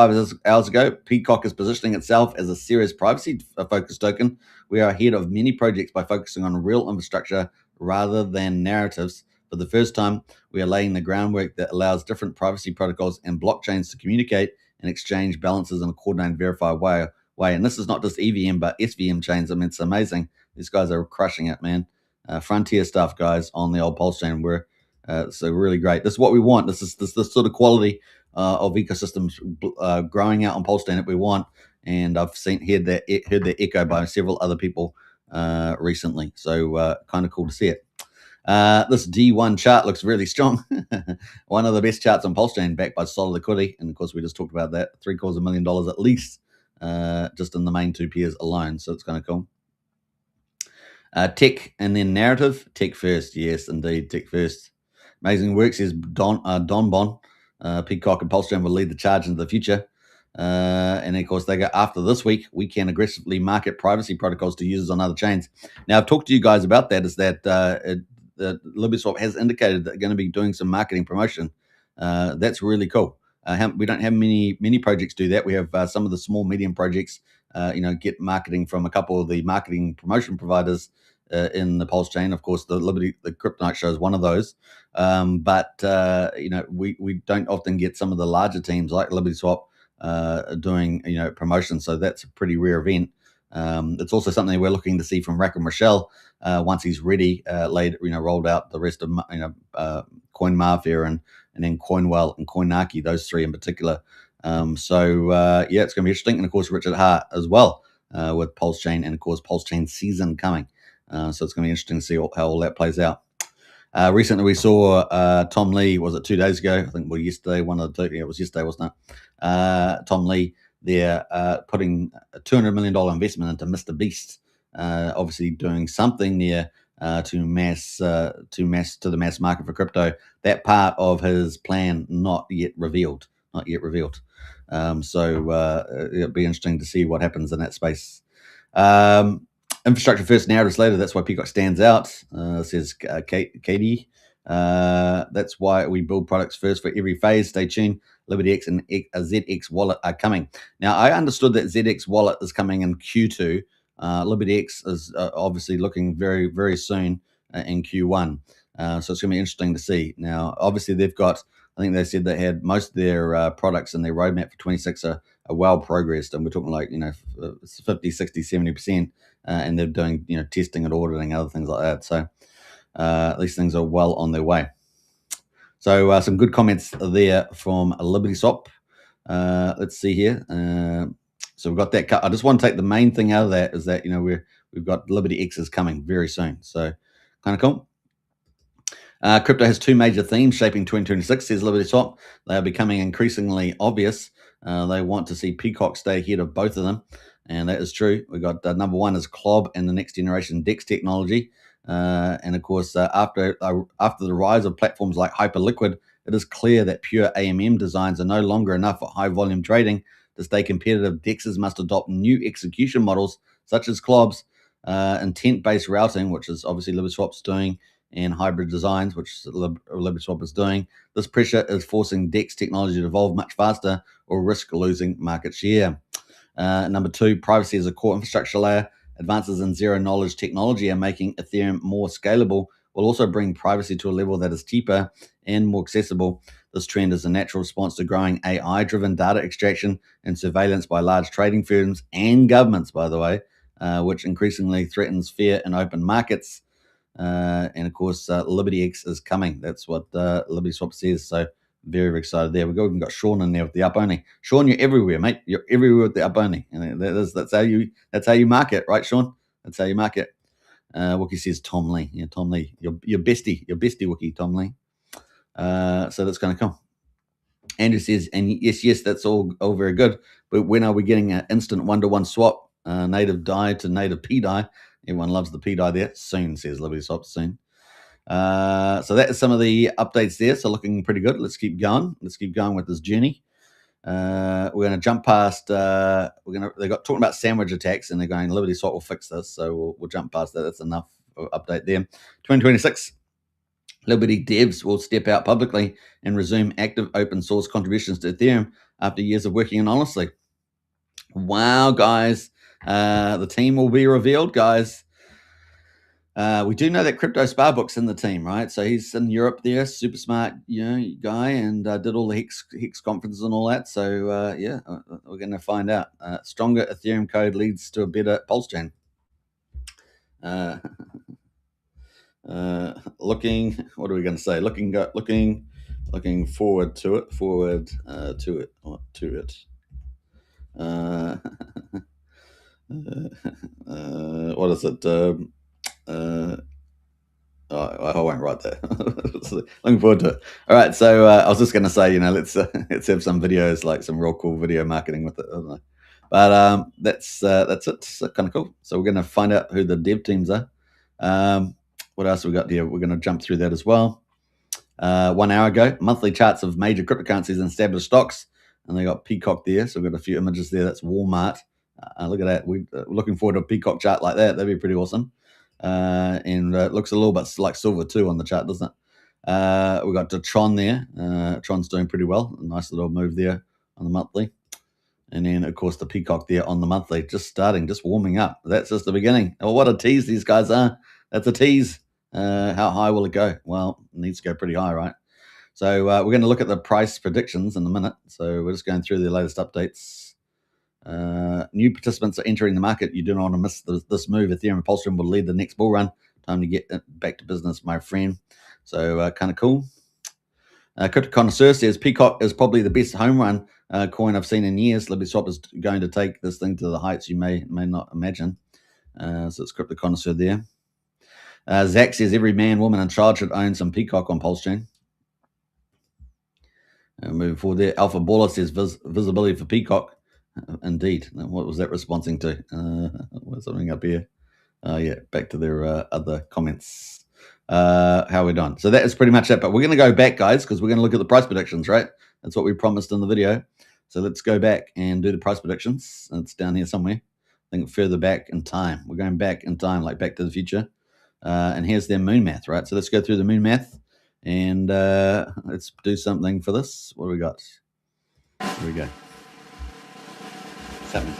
hours ago, PCock is positioning itself as a serious privacy-focused token. We are ahead of many projects by focusing on real infrastructure rather than narratives. For the first time, we are laying the groundwork that allows different privacy protocols and blockchains to communicate and exchange balances in a coordinated, verified way. And this is not just EVM, but SVM chains. I mean, it's amazing. These guys are crushing it, man. Frontier stuff, guys, on the old Pulsechain. So really great. This is what we want. This is the sort of quality of ecosystems growing out on Pulsechain that we want. And I've heard that echo by several other people recently. So kind of cool to see it. This D1 chart looks really strong. One of the best charts on Pulsechain, backed by solid liquidity. And of course, we just talked about that. $750,000 at least, just in the main two pairs alone. So it's kind of cool. Tech and then narrative. Tech first. Yes, indeed. Tech first. Amazing work, says Don Bon. PCock and Pulsechain will lead the charge into the future. And of course, they go, after this week, we can aggressively market privacy protocols to users on other chains. Now, I've talked to you guys about that, is that LibertySwap has indicated that they're going to be doing some marketing promotion. That's really cool. We don't have many projects do that. We have some of the small, medium projects, get marketing from a couple of the marketing promotion providers in the Pulsechain. Of course, the Crypto Night Show is one of those. But we don't often get some of the larger teams like LibertySwap doing promotion. So that's a pretty rare event. It's also something we're looking to see from Rack and Rochelle once he's ready, rolled out the rest of Coin Mafia and then Coinwell and Coinarchy, those three in particular. It's going to be interesting. And of course, Richard Hart as well with Pulsechain, and of course, Pulsechain season coming. So it's going to be interesting to see how all that plays out. Recently, we saw Tom Lee, was it 2 days ago? I think, yesterday, one of the two. Yeah, it was yesterday, wasn't it? Tom Lee, they're putting a $200 million investment into Mr. Beast, obviously doing something there to the mass market for crypto. That part of his plan not yet revealed. It'll be interesting to see what happens in that space. Infrastructure first, narratives later. That's why PCock stands out, says Katie. That's why we build products first for every phase. Stay tuned. LibertyX and ZX Wallet are coming. Now, I understood that ZX Wallet is coming in Q2. LibertyX is obviously looking very, very soon in Q1. So it's going to be interesting to see. Now, obviously, I think they said they had most of their products in their roadmap for 26 are well progressed. And we're talking like, 50, 60, 70%. And they're doing, testing and auditing, other things like that. So these things are well on their way. So some good comments there from LibertySwap. Let's see here. So we've got that cut. I just want to take the main thing out of that is that, we've got LibertyX coming very soon. So kind of cool. Crypto has two major themes shaping 2026, says LibertySwap. They are becoming increasingly obvious. They want to see PCock stay ahead of both of them. And that is true. We got number one is CLOB and the next generation DEX technology. And of course, after the rise of platforms like Hyperliquid, it is clear that pure AMM designs are no longer enough for high volume trading. To stay competitive, DEXs must adopt new execution models such as CLOBs, intent-based routing, which is obviously LibertySwap's doing, and hybrid designs, which LibertySwap is doing. This pressure is forcing DEX technology to evolve much faster or risk losing market share. Number two, privacy as a core infrastructure layer. Advances in zero-knowledge technology are making Ethereum more scalable, will also bring privacy to a level that is cheaper and more accessible. This trend is a natural response to growing AI-driven data extraction and surveillance by large trading firms and governments, by the way. which increasingly threatens fair and open markets. And of course, LibertyX is coming. That's what LibertySwap says. So very, very excited there. We've even got Sean in there with the up only. Sean, you're everywhere, mate. You're everywhere with the up only. And that's how you market, right, Sean? That's how you market. Wookie says Tom Lee. Yeah, Tom Lee. Your bestie Wookie, Tom Lee. So that's going to come. Andrew says, and yes, that's all very good. But when are we getting an instant 1-to-1 swap, native DAI to native PDAI? Everyone loves the PDAI there. Soon, says LibertySwap, soon. So that is some of the updates there. So looking pretty good. Let's keep going. Let's keep going with this journey. We're going to jump past. They got talking about sandwich attacks, and they're going LibertySwap will fix this. So we'll jump past that. That's enough update there. 2026. Liberty devs will step out publicly and resume active open source contributions to Ethereum after years of working anonymously. Wow, guys. The team will be revealed, guys. We do know that Crypto Sparbook's in the team, right? So he's in Europe there, super smart, guy, and did all the Hex conferences and all that. So we're going to find out. Stronger Ethereum code leads to a better Pulsechain. Looking, what are we going to say? Looking forward to it. What is it? I won't write that. Looking forward to it. All right, so I was just going to say, let's have some videos, like some real cool video marketing with it. I don't know. But that's it. So kind of cool. So we're going to find out who the dev teams are. What else have we got here? We're going to jump through that as well. 1 hour ago, monthly charts of major cryptocurrencies and established stocks, and they got PCock there. So we've got a few images there. That's Walmart. Look at that. We're looking forward to a PCock chart like that. That'd be pretty awesome. And it looks a little bit like silver too on the chart, doesn't it? We've got Tron there. Tron's doing pretty well. A nice little move there on the monthly. And then, of course, the PCock there on the monthly, just warming up. That's just the beginning. Oh, what a tease these guys are. That's a tease. How high will it go? Well, it needs to go pretty high, right? So we're going to look at the price predictions in a minute. So we're just going through the latest updates. New participants are entering the market. You do not want to miss this move. Ethereum Pulsechain will lead the next bull run. Time to get back to business, my friend. So kind of cool. Crypto Connoisseur says PCock is probably the best home run coin I've seen in years. LibertySwap is going to take this thing to the heights you may not imagine. So it's Crypto Connoisseur there. Zach says every man, woman, and child should own some PCock on Pulsechain. Moving forward there. Alpha Baller says visibility for PCock. Indeed. What was that responding to? What's something up here? Back to their other comments. How are we done? So that is pretty much it. But we're going to go back, guys, because we're going to look at the price predictions, right? That's what we promised in the video. So let's go back and do the price predictions. It's down here somewhere. I think further back in time. We're going back in time, like Back to the Future. And here's their moon math, right? So let's go through the moon math and let's do something for this. What do we got? Here we go. What's happening?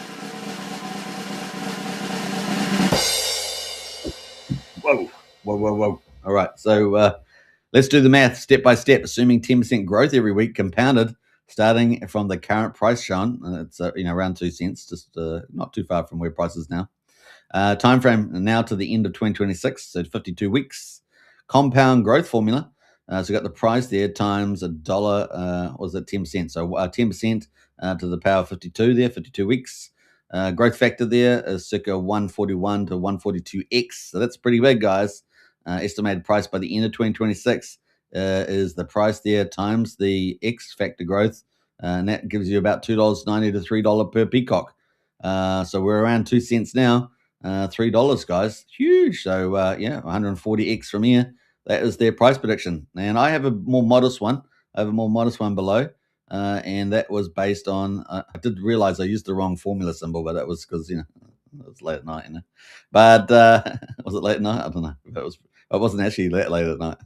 Whoa. All right. So let's do the math step by step, assuming 10% growth every week compounded, starting from the current price shown. It's around 2 cents, just not too far from where price is now. Time frame now to the end of 2026, so 52 weeks. Compound growth formula. So we got the price there times $1. Was it 10%? So 10% to the power of 52 there, 52 weeks. Growth factor there is circa 141 to 142x. So that's pretty big, guys. Estimated price by the end of 2026 is the price there times the X factor growth. And that gives you about $2.90 to $3 per PCock. So we're around 2 cents now. $3, guys. Huge. So 140x from here. That is their price prediction. And I have a more modest one. I have a more modest one below. And that was based on, I did realize I used the wrong formula symbol, but that was because, it was late at night, But was it late at night? I don't know. It wasn't actually that late at night.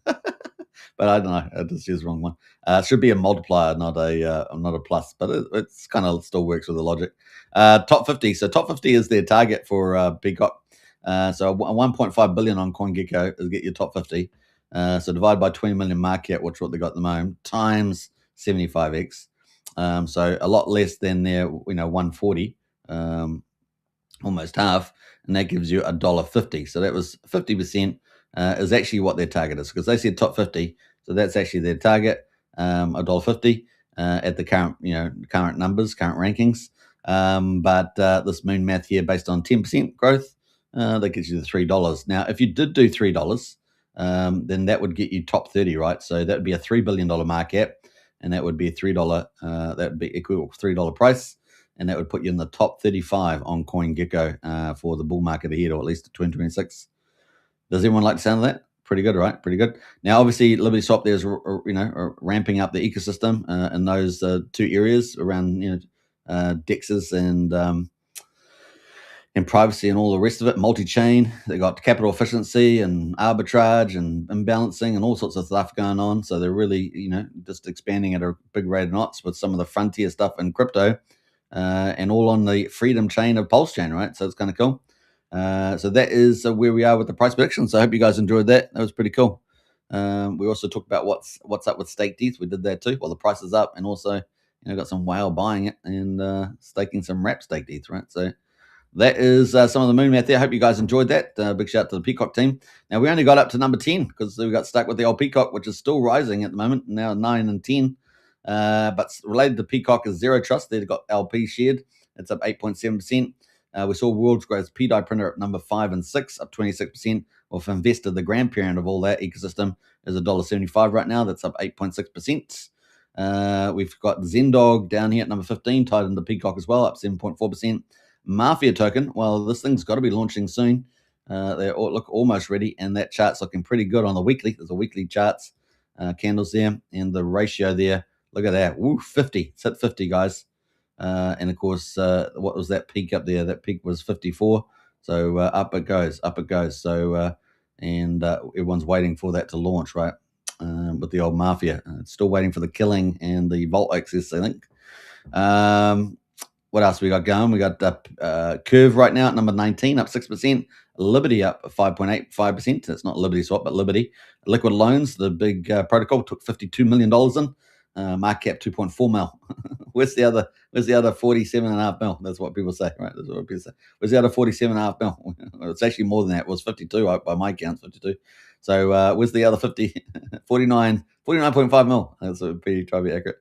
But I don't know. I just used the wrong one. It should be a multiplier, not a plus. But it's kind of still works with the logic. Top 50. So top 50 is their target for PCock. So 1.5 billion on CoinGecko is get your top 50. So divide by 20 million market cap, which what they got at the moment, times 75x. So a lot less than their 140. almost half, and that gives you $1.50. So that was 50% is actually what their target is, because they said top 50, so that's actually their target, $1.50 at the current numbers, current rankings. But this moon math here, based on 10% growth, that gets you the $3. Now, if you did do $3, then that would get you top 30, right? So that would be a $3 billion market, and that would be a $3. That would be equal to $3 price, and that would put you in the top 35 on CoinGecko for the bull market ahead, or at least 2026. Does everyone like the sound of that? Pretty good, right? Pretty good. Now, obviously, LibertySwap there's ramping up the ecosystem in those two areas around DEXs and privacy and all the rest of it. Multi-chain, they got capital efficiency and arbitrage and imbalancing and all sorts of stuff going on. So they're really just expanding at a big rate of knots with some of the frontier stuff in crypto, and all on the freedom chain of Pulsechain, right? So it's kind of cool. So that is where we are with the price prediction. So I hope you guys enjoyed that. That was pretty cool. We also talked about what's up with stETH. We did that too. Well, the price is up, and also got some whale buying it and staking some wrap stETH, right? So that is some of the moon math there. I hope you guys enjoyed that. Big shout out to the PCock team. Now, we only got up to number 10 because we got stuck with the old PCock, which is still rising at the moment, now 9 and 10. But related to PCock is Zero Trust. They've got LP shared. It's up 8.7%. We saw World's Greatest PDI printer at number 5 and 6, up 26%. Well, if Investor, the grandparent of all that ecosystem, is $1.75 right now. That's up 8.6%. We've got Zendog down here at number 15, tied into PCock as well, up 7.4%. Mafia token, well, this thing's got to be launching soon. They all look almost ready, and that chart's looking pretty good on the weekly. There's a weekly charts candles there, and the ratio there, look at that. Woo, 50. It's at 50, guys. And of course, what was that peak up there? That peak was 54. So up it goes, up it goes. So everyone's waiting for that to launch, right? With the old Mafia, it's still waiting for the killing and the vault access, I think. What else we got going? We got Curve right now at number 19, up 6%. Liberty up 5.85%. That's not LibertySwap, but Liberty. Liquid Loans, the big protocol, took $52 million in. Market cap 2.4 mil. Where's the other 47.5 mil? That's what people say, right? That's what people say. Where's the other 47.5 mil? Well, it's actually more than that. It was 52 by my count, 52. So where's the other 49.5 mil? That's a pretty try to be accurate.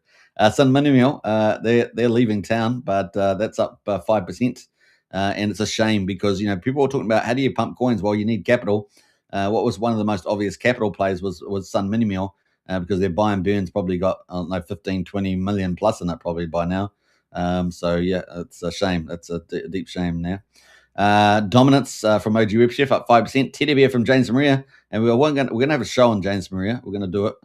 Sun Minimum, they're leaving town, but that's up 5%. And it's a shame because people are talking about how do you pump coins? Well, you need capital. What was one of the most obvious capital plays was Sun Minimum, because their buy and burn's probably got 15, 20 million plus in it probably by now. So yeah, it's a shame. It's a deep shame now. Dominance from OG Webchef up 5%. Teddy Bear from James Maria, and we're gonna have a show on James Maria. We're gonna do it.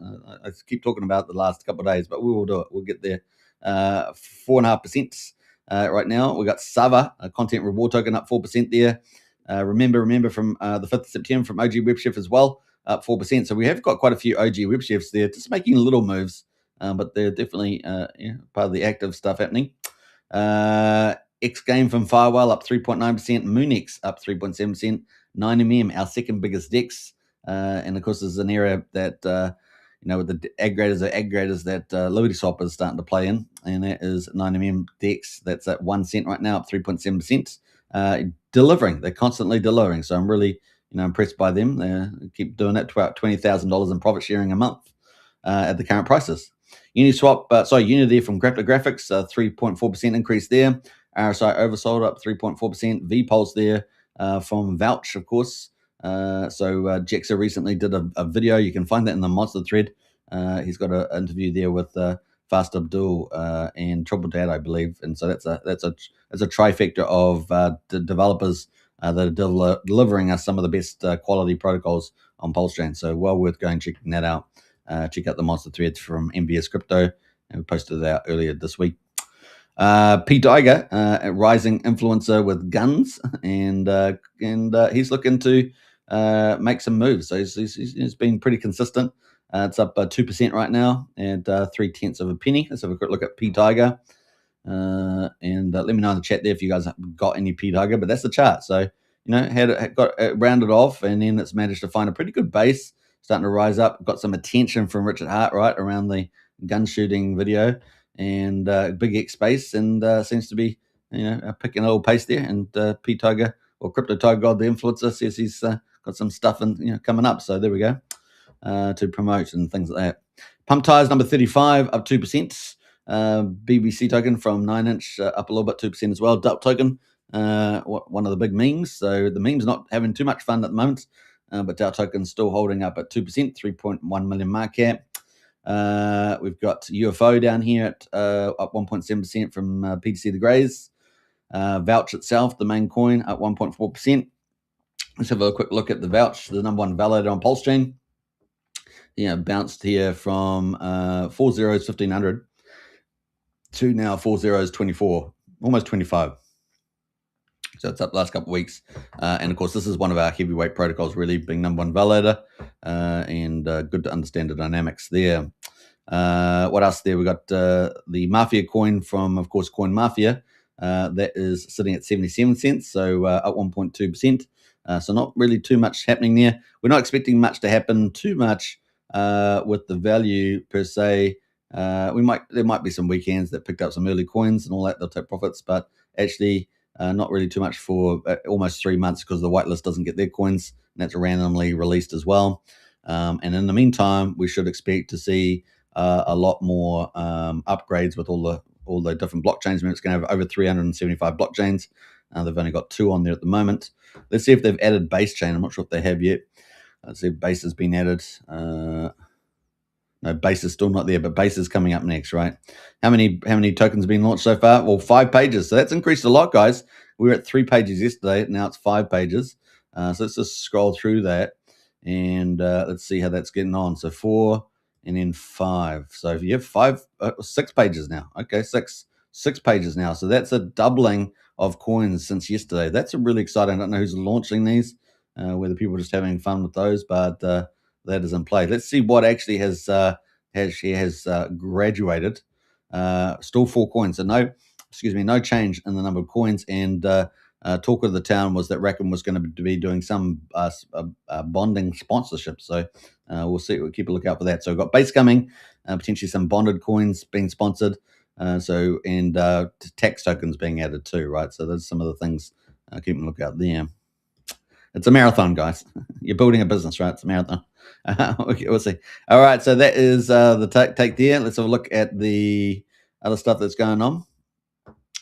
I keep talking about it the last couple of days, but we will do it. We'll get there. 4.5% right now. We got Sava, a content reward token, up 4% there. Remember from the 5th of September from OG Webchef as well, up 4%. So we have got quite a few OG Webchefs there, just making little moves, but they're definitely part of the active stuff happening. X Game from Firewall up 3.9%. Moonix up 3.7%. 9mm, our second biggest DEX. And of course, there's an area that, with the aggregators that LibertySwap is starting to play in. And that is 9mm DEX. That's at 1 cent right now, up 3.7%. Delivering. They're constantly delivering. So I'm really, impressed by them. They keep doing it, about $20,000 in profit sharing a month at the current prices. Unity from Grappler Graphics, 3.4% increase there. RSI oversold up 3.4%. VPulse there from Vouch, of course. So Jexa recently did a video. You can find that in the Monster thread. He's got an interview there with Fast Abdul and Triple Dad, I believe. And so that's a trifecta of the developers that are delivering us some of the best quality protocols on Pulsechain. So well worth going checking that out. Check out the Monster threads from MBS Crypto, and we posted it out earlier this week. P. Tiger, a rising influencer with guns, and he's looking to make some moves. So he's been pretty consistent. It's up 2% right now at 0.3 of a penny. Let's have a quick look at P. Tiger, and let me know in the chat there if you guys got any P. Tiger. But that's the chart. So got it rounded off, and then it's managed to find a pretty good base, starting to rise up. Got some attention from Richard Hart right around the gun shooting video. And big X space, and seems to be picking a little pace there. And P Tiger or Crypto Tiger God, the influencer, says he's got some stuff coming up. So there we go, to promote and things like that. Pump Tires number 35 up 2%. BBC token from 9-inch up a little bit, 2% as well. Duck token, one of the big memes. So the meme's not having too much fun at the moment, but Dow token's still holding up at 2%, 3.1 million market cap. We've got UFO down here at up 1.7% from PTC the Greys. Vouch itself, the main coin, up 1.4%. Let's have a quick look at the Vouch, the number one validator on Pulsechain. Bounced here from 4 zeros, 1,500 to now 4 zeros, 24, almost 25. So it's up the last couple of weeks. And of course, this is one of our heavyweight protocols, really being number one validator, and good to understand the dynamics there. What else there? We got the Mafia coin from, of course, Coin Mafia. That is sitting at 77 cents, so up 1.2%. So not really too much happening there. We're not expecting much to happen too much with the value per se. There might be some weekends that picked up some early coins and all that. They'll take profits, but actually not really too much for almost 3 months, because the whitelist doesn't get their coins, and that's randomly released as well. And in the meantime, we should expect to see a lot more upgrades with all the different blockchains. I mean, it's going to have over 375 blockchains. They've only got 2 on there at the moment. Let's see if they've added base chain. I'm not sure if they have yet. Let's see if base has been added. No, base is still not there, but base is coming up next, right? How many tokens have been launched so far? Well, 5 pages. So that's increased a lot, guys. We were at 3 pages yesterday. Now it's 5 pages. So let's just scroll through that, and let's see how that's getting on. So 4 and then 5. So if you have 6 pages now. Okay, six pages now. So that's a doubling of coins since yesterday. That's really exciting. I don't know who's launching these, whether people are just having fun with those, but that is in play. Let's see what actually has graduated. Still 4 coins. So no change in the number of coins. And talk of the town was that Rackham was going to be doing some bonding sponsorship. So we'll see. We'll keep a lookout for that. So we've got base coming, potentially some bonded coins being sponsored. And tax tokens being added too, right? So there's some of the things. Keep a lookout there. It's a marathon, guys. You're building a business, right? It's a marathon. Okay, we'll see. All right, so that is the take there. Let's have a look at the other stuff that's going on.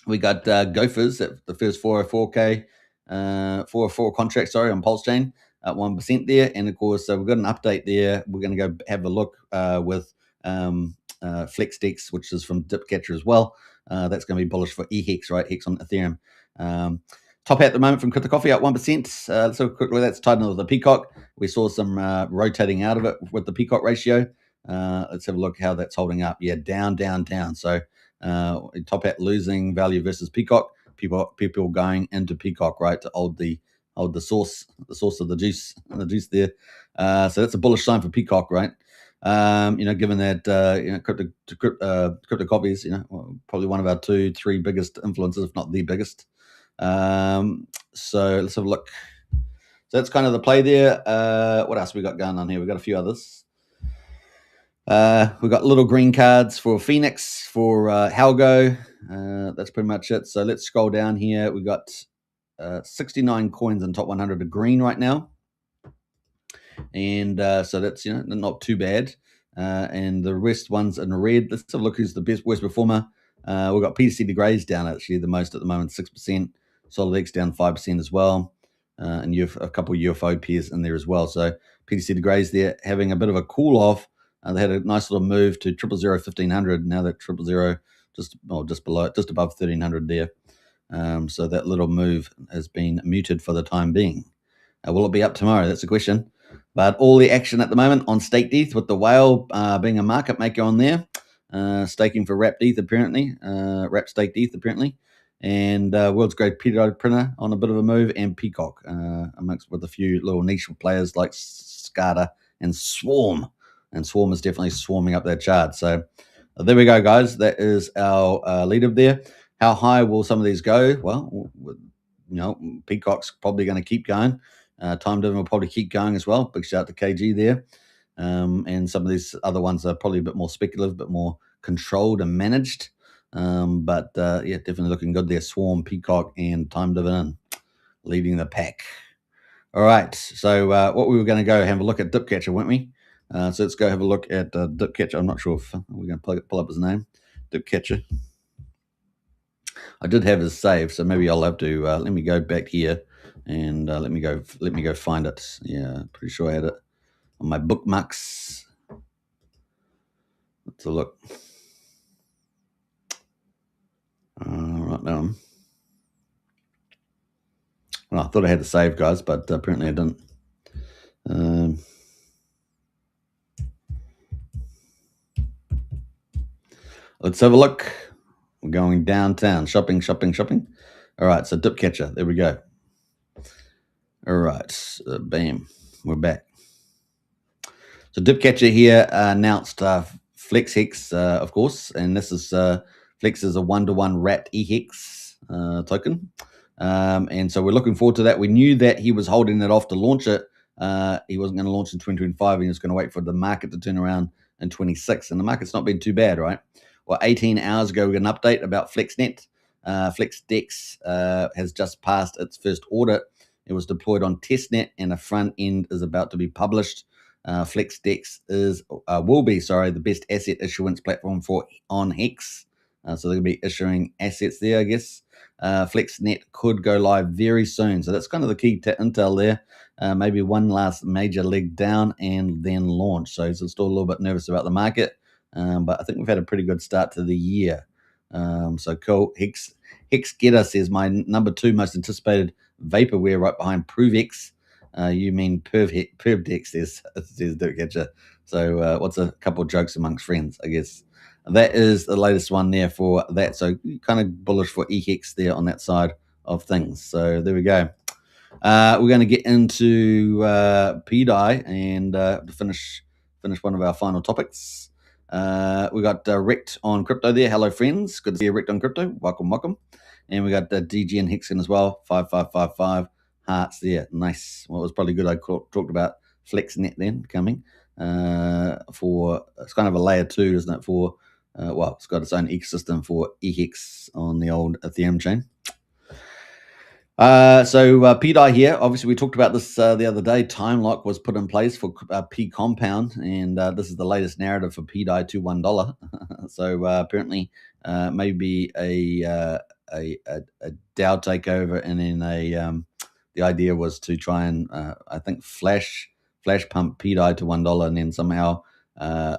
We got Gophers at the first 404k, 404 contract, on Pulsechain at 1% there. And of course, we've got an update there. We're going to go have a look with FlexDex, which is from Dipcatcher as well. That's going to be bullish for eHex, right? Hex on Ethereum. Top at the moment from Crypto Coffee at 1%. So quickly, that's tied in with the PCock. We saw some rotating out of it with the PCock ratio. Let's have a look how that's holding up. Yeah, down. So top at losing value versus PCock. People going into PCock, right, to hold the source of the juice there. So that's a bullish sign for PCock, right? Given that Crypto Coffee is probably one of our 2-3 biggest influencers, if not the biggest. So let's have a look. So that's kind of the play there. What else we got going on here? We've got a few others. We've got little green cards for Phoenix, for ALGO. That's pretty much it. So let's scroll down here. We've got 69 coins in top 100 of green right now. And so that's not too bad. And the rest ones in red. Let's have a look who's the worst performer. We've got PCC the Greys down actually the most at the moment, 6%. Solid X down 5% as well. And you have a couple of UFO pairs in there as well. So PCC the Greys there having a bit of a cool off. They had a nice little move to 000 1500. Now that 000 just above 1300 there. So that little move has been muted for the time being. Will it be up tomorrow? That's the question. But all the action at the moment on stETH, with the whale being a market maker on there, staking for wrapped ETH apparently, wrapped staked ETH apparently, and world's great periodic printer on a bit of a move, and PCock amongst with a few little niche players like SCADA and Swarm. And Swarm is definitely swarming up that chart. So there we go, guys. That is our leader there. How high will some of these go? Well, PCock's probably going to keep going. Time Dividend will probably keep going as well. Big shout out to KG there. And some of these other ones are probably a bit more speculative, a bit more controlled and managed. But yeah, definitely looking good there. Swarm, PCock, and Time Dividend leading the pack. All right, so what we were going to go have a look at Dipcatcher, weren't we? So let's go have a look at Dipcatcher. I'm not sure if we're going to pull up his name. Dipcatcher. I did have his save, so maybe I'll have to let me go back here and let me go find it. Yeah, pretty sure I had it on my bookmarks. Let's have a look. Right now. Well, I thought I had the save, guys, but apparently I didn't. Let's have a look. We're going downtown, shopping. All right, so Dipcatcher, there we go. All right, bam, we're back. So Dipcatcher here announced Flex Hex, of course, and this is Flex is a 1-to-1 wrapped EHEX token, and so we're looking forward to that. We knew that he was holding it off to launch it. He wasn't going to launch in 2025. He was going to wait for the market to turn around in 26, and the market's not been too bad, right? Well, 18 hours ago, we got an update about FlexNet. FlexDex has just passed its first audit. It was deployed on testnet, and the front end is about to be published. FlexDex will be the best asset issuance platform for on Hex. So they'll be issuing assets there, I guess. FlexNet could go live very soon. So that's kind of the key to intel there. Maybe one last major leg down and then launch. So it's still a little bit nervous about the market. But I think we've had a pretty good start to the year. So cool. Hex Getter says my number 2 most anticipated vaporware right behind ProveX. You mean PervDex, says Dipcatcher. So what's a couple of jokes amongst friends, I guess. That is the latest one there for that. So kind of bullish for EHEX there on that side of things. So there we go. We're going to get into PDI and finish one of our final topics. We got Rect on crypto there. Hello, friends. Good to see you, Rect on crypto. Welcome. And we got DG and Hexen as well. 5555 hearts there. Nice. Well, it was probably good. I talked about FlexNet then coming for it's kind of a layer 2, isn't it? For it's got its own ecosystem for EHEX on the old Ethereum chain. So PDI here, obviously we talked about this the other day. Time lock was put in place for P compound, and this is the latest narrative for PDI to $1. So apparently maybe a DAO takeover, and then the idea was to try and I think flash pump PDI to $1 and then somehow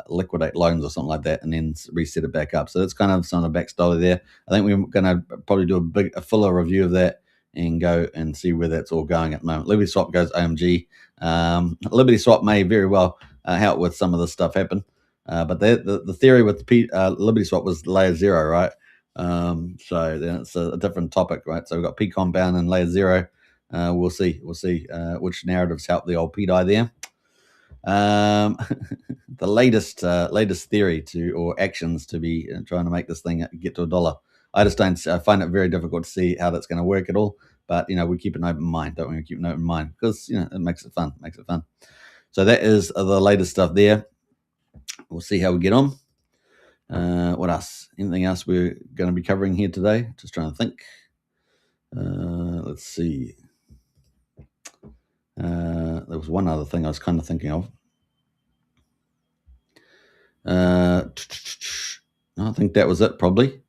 liquidate loans or something like that, and then reset it back up. So that's kind of some of the backstory there. I think we're going to probably do a fuller review of that and go and see where that's all going at the moment. LibertySwap goes OMG. LibertySwap may very well help with some of this stuff happen. But the theory with LibertySwap was layer 0, right? So then it's a different topic, right? So we've got P compound and layer 0. We'll see which narratives help the old PDI there. The latest theory or actions to be trying to make this thing get to $1. I find it very difficult to see how that's going to work at all. But we keep an open mind, don't we? We keep an open mind because it makes it fun. So that is the latest stuff there. We'll see how we get on. What else? Anything else we're going to be covering here today? Just trying to think. Let's see. There was one other thing I was kind of thinking of. I think that was it, probably.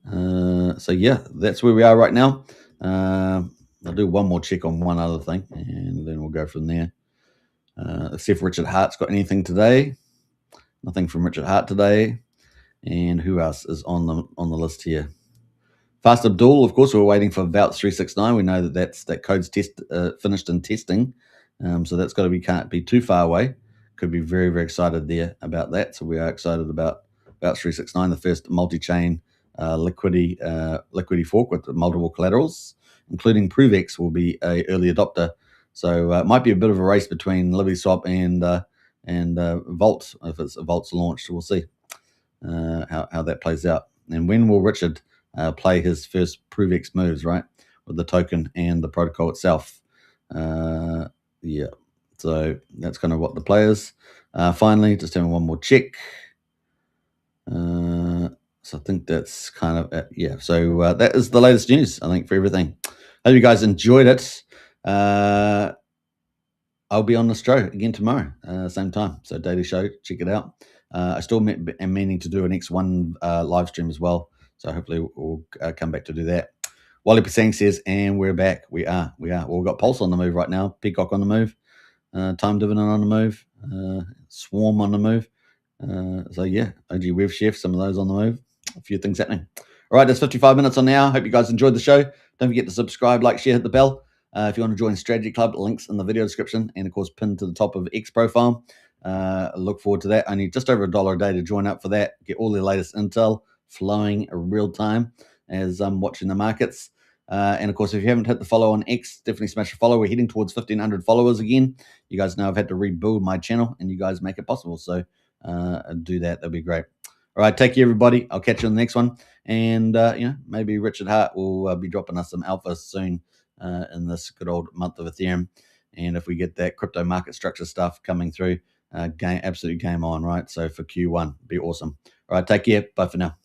So yeah, that's where we are right now. I'll do one more check on one other thing, and then we'll go from there. Let's see if Richard Hart's got anything today. Nothing from Richard Hart today. And who else is on the list here? Fast Abdul, of course. We're waiting for Vouch 369. We know that code's finished in testing, so that's got to can't be too far away. Could be very, very excited there about that. So we are excited about Vouch 369, the first multi-chain liquidity fork with multiple collaterals, including ProveX will be a early adopter. So it might be a bit of a race between LibertySwap and Vault if Vault's launched. We'll see how that plays out. And when will Richard play his first ProveX moves, right, with the token and the protocol itself? Yeah. So that's kind of what the play is. Finally, just having one more check. So I think that's kind of it. Yeah. So that is the latest news, I think, for everything. Hope you guys enjoyed it. I'll be on the show again tomorrow, same time. So daily show, check it out. I still am meaning to do an X1 live stream as well. So hopefully we'll come back to do that. Wally Pasang says, and we're back. We are. Well, we've got Pulse on the move right now, PCock on the move, Time Dividend on the move, Swarm on the move. So yeah, OG Rev Chef, some of those on the move. A few things happening. All right, that's 55 minutes on now. Hope you guys enjoyed the show. Don't forget to subscribe, like, share, hit the bell. If you want to join Strategy Club, links in the video description and, of course, pinned to the top of X profile. Look forward to that. Only just over $1 a day to join up for that. Get all the latest intel flowing real time as I'm watching the markets. And, of course, if you haven't hit the follow on X, definitely smash a follow. We're heading towards 1,500 followers again. You guys know I've had to rebuild my channel, and you guys make it possible. So do that. That'd be great. All right, take care, everybody. I'll catch you on the next one. And, maybe Richard Hart will be dropping us some alpha soon in this good old month of Ethereum. And if we get that crypto market structure stuff coming through, absolute game on, right? So for Q1, be awesome. All right, take care. Bye for now.